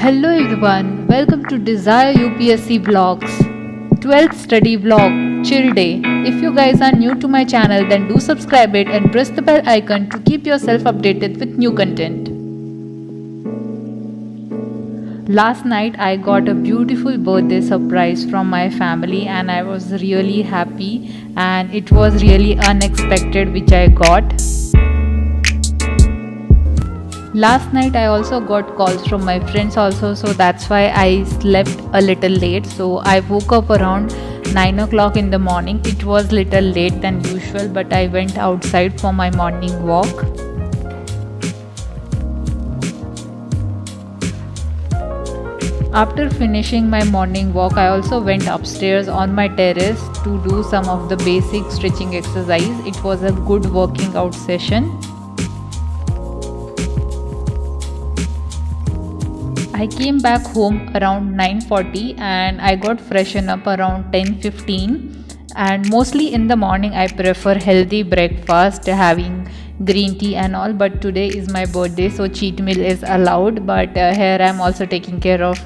Hello everyone, welcome to Desire UPSC Vlogs 12th study vlog chill day. If you guys are new to my channel, then do subscribe it and press the bell icon to keep yourself updated with new content. Last night I got a beautiful birthday surprise from my family and I was really happy, and it was really unexpected which I got. Last night I also got calls from my friends also, so that's why I slept a little late. So I woke up around 9 o'clock in the morning. It was little late than usual, but I went outside for my morning walk. After finishing my morning walk, I also went upstairs on my terrace to do some of the basic stretching exercise. It was a good working out session. I came back home around 9:40 and I got freshened up around 10:15, and mostly in the morning I prefer healthy breakfast, having green tea and all, but today is my birthday so cheat meal is allowed. But here I am also taking care of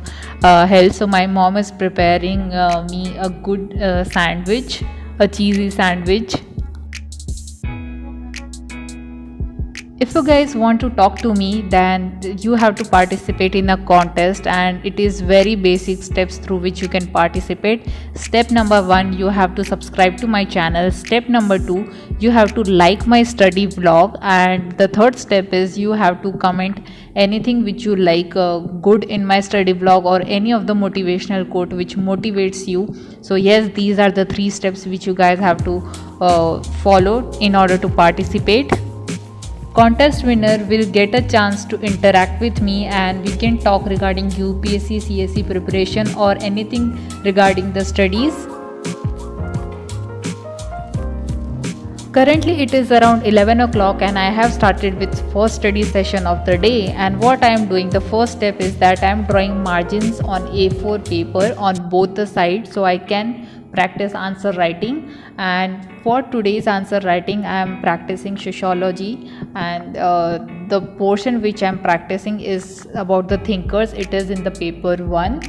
health, so my mom is preparing me a good sandwich, a cheesy sandwich. If you guys want to talk to me, then you have to participate in a contest, and it is very basic steps through which you can participate. Step number 1, you have to subscribe to my channel. Step number 2, you have to like my study vlog, and the third step is you have to comment anything which you like good in my study vlog, or any of the motivational quote which motivates you. So yes, these are the 3 steps which you guys have to follow in order to participate. Contest winner will get a chance to interact with me, and we can talk regarding UPSC CSE preparation or anything regarding the studies. Currently it is around 11 o'clock and I have started with first study session of the day. And what I am doing, the first step is that I am drawing margins on A4 paper on both the sides so I can practice answer writing. And for today's answer writing I am practicing sociology, and the portion which I am practicing is about the thinkers. It is in the paper 1,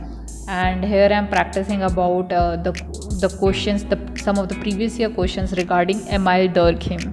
and here I am practicing about the questions, some of the previous year questions regarding Emile Durkheim.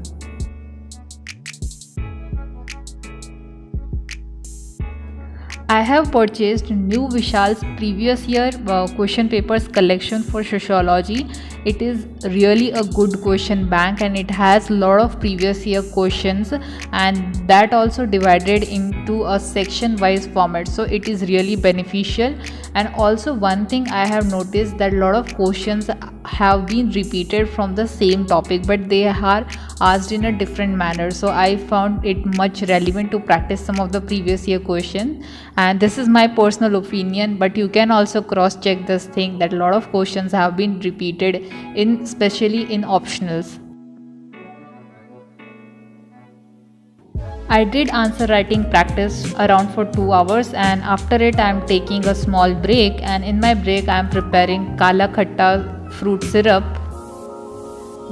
I have purchased new Vishal's previous year question papers collection for sociology. It is really a good question bank, and it has a lot of previous year questions, and that also divided into a section wise format, so it is really beneficial. And also one thing I have noticed, that a lot of questions have been repeated from the same topic, but they are asked in a different manner, so I found it much relevant to practice some of the previous year questions. And this is my personal opinion, but you can also cross check this thing, that a lot of questions have been repeated in, especially in optionals. I did answer writing practice around for 2 hours, and after it I am taking a small break, and in my break I am preparing Kala Khatta fruit syrup.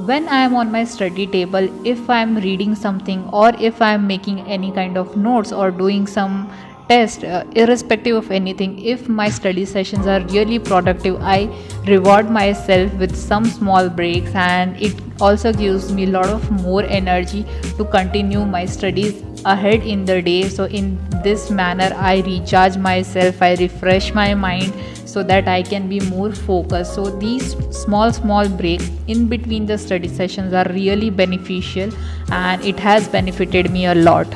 When I am on my study table, if I am reading something or if I am making any kind of notes or doing some test, irrespective of anything, if my study sessions are really productive, I reward myself with some small breaks, and it also gives me a lot of more energy to continue my studies ahead in the day. So in this manner I recharge myself, I refresh my mind so that I can be more focused. So these small breaks in between the study sessions are really beneficial, and it has benefited me a lot.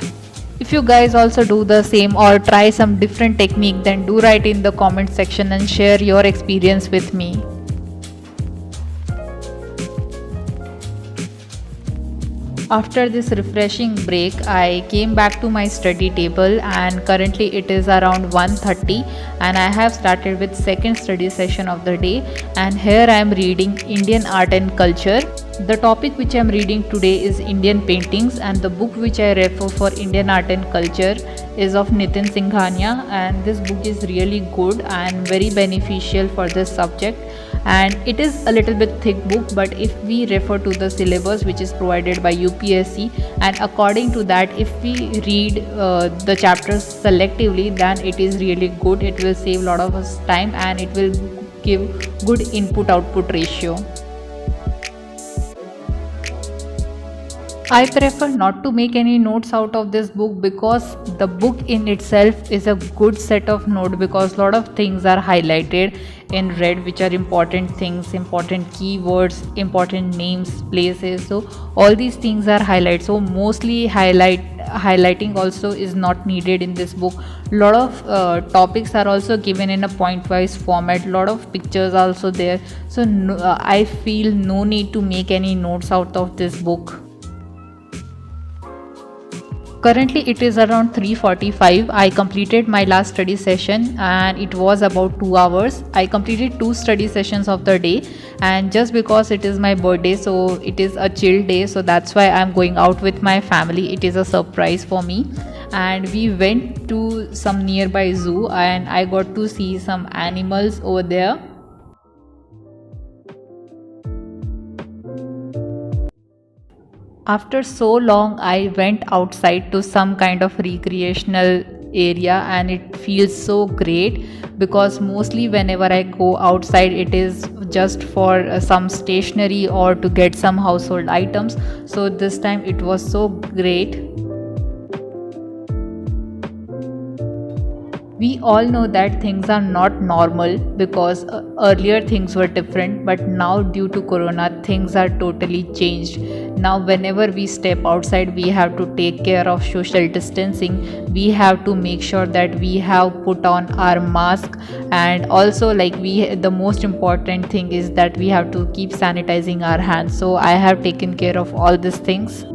If you guys also do the same or try some different technique, then do write in the comment section and share your experience with me. After this refreshing break, I came back to my study table, and currently it is around 1:30 and I have started with second study session of the day. And here I am reading Indian Art and Culture. The topic which I am reading today is Indian paintings, and the book which I refer for Indian Art and Culture is of Nitin Singhania, and this book is really good and very beneficial for this subject. and it is a little bit thick book, but if we refer to the syllabus which is provided by UPSC, and according to that, if we read the chapters selectively, then it is really good. It will save a lot of us time and it will give good input output ratio. I prefer not to make any notes out of this book because the book in itself is a good set of notes, because a lot of things are highlighted in red which are important things, important keywords, important names, places. So all these things are highlighted. So mostly highlighting also is not needed in this book. A lot of topics are also given in a point wise format. A lot of pictures are also there. So I feel no need to make any notes out of this book. Currently it is around 3:45. I completed my last study session and it was about 2 hours. I completed 2 study sessions of the day, and just because it is my birthday, so it is a chill day, so that's why I'm going out with my family. It is a surprise for me, and we went to some nearby zoo and I got to see some animals over there. After so long, I went outside to some kind of recreational area, and it feels so great because mostly whenever I go outside, it is just for some stationery or to get some household items. So this time it was so great. We all know that things are not normal because earlier things were different, but now due to corona things are totally changed. Now whenever we step outside, we have to take care of social distancing. We have to make sure that we have put on our mask, and also the most important thing is that we have to keep sanitizing our hands. So I have taken care of all these things.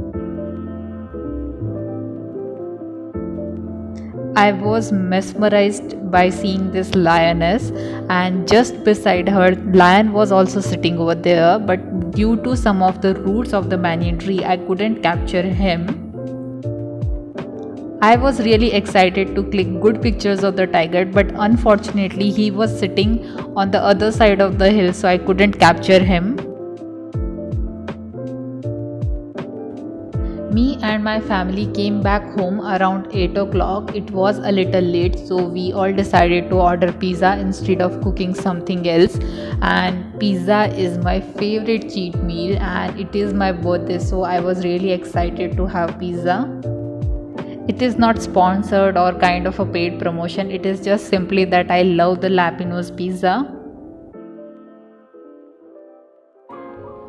I was mesmerized by seeing this lioness, and just beside her, lion was also sitting over there, but due to some of the roots of the banyan tree, I couldn't capture him. I was really excited to click good pictures of the tiger, but unfortunately he was sitting on the other side of the hill, so I couldn't capture him. Me and my family came back home around 8 o'clock. It was a little late, so we all decided to order pizza instead of cooking something else. And pizza is my favorite cheat meal, and it is my birthday, so I was really excited to have pizza. It is not sponsored or kind of a paid promotion, it is just simply that I love the Lapino's pizza.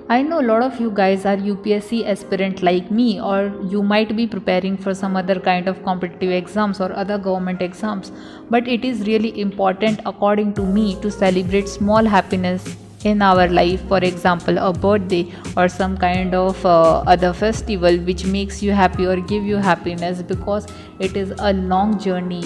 I know a lot of you guys are UPSC aspirant like me, or you might be preparing for some other kind of competitive exams or other government exams, but it is really important according to me to celebrate small happiness in our life. For example, a birthday or some kind of other festival which makes you happy or give you happiness, because it is a long journey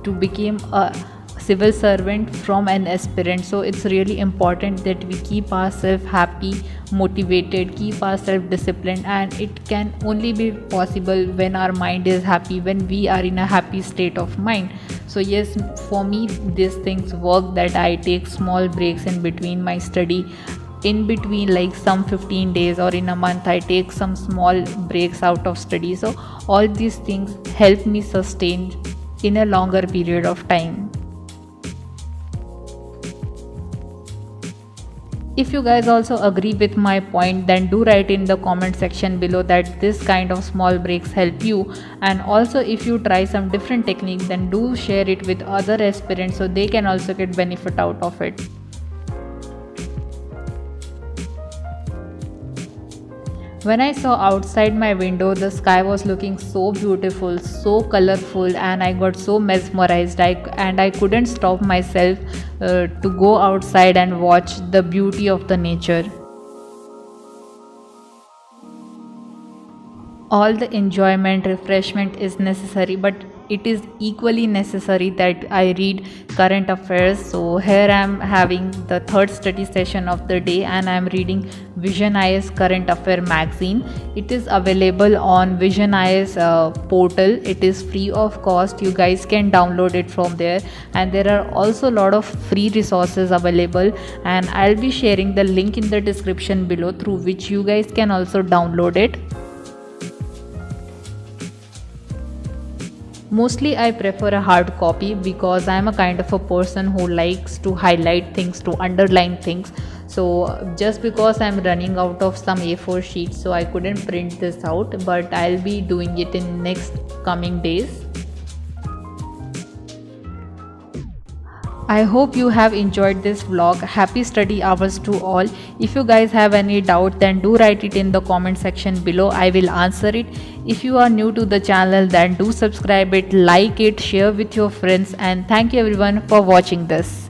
to become a civil servant from an aspirant. So it's really important that we keep ourselves happy, motivated, keep ourselves disciplined, and it can only be possible when our mind is happy, when we are in a happy state of mind. So yes, for me these things work, that I take small breaks in between my study, in between like some 15 days or in a month I take some small breaks out of study. So all these things help me sustain in a longer period of time. If you guys also agree with my point, then do write in the comment section below that this kind of small breaks help you, and also if you try some different technique, then do share it with other aspirants so they can also get benefit out of it. When I saw outside my window, the sky was looking so beautiful, so colorful, and I got so mesmerized, and I couldn't stop myself to go outside and watch the beauty of the nature. All the enjoyment, refreshment is necessary, but it is equally necessary that I read current affairs. So here I am having the third study session of the day, and I am reading Vision IS Current Affair magazine. It is available on Vision IS portal. It is free of cost. You guys can download it from there, and there are also a lot of free resources available, and I'll be sharing the link in the description below through which you guys can also download it. Mostly I prefer a hard copy because I am a kind of a person who likes to highlight things, to underline things. So just because I'm running out of some A4 sheets, so I couldn't print this out, but I'll be doing it in next coming days. I hope you have enjoyed this vlog. Happy study hours to all. If you guys have any doubt, then do write it in the comment section below. I will answer it. If you are new to the channel, then do subscribe it, like it, share with your friends, and thank you everyone for watching this.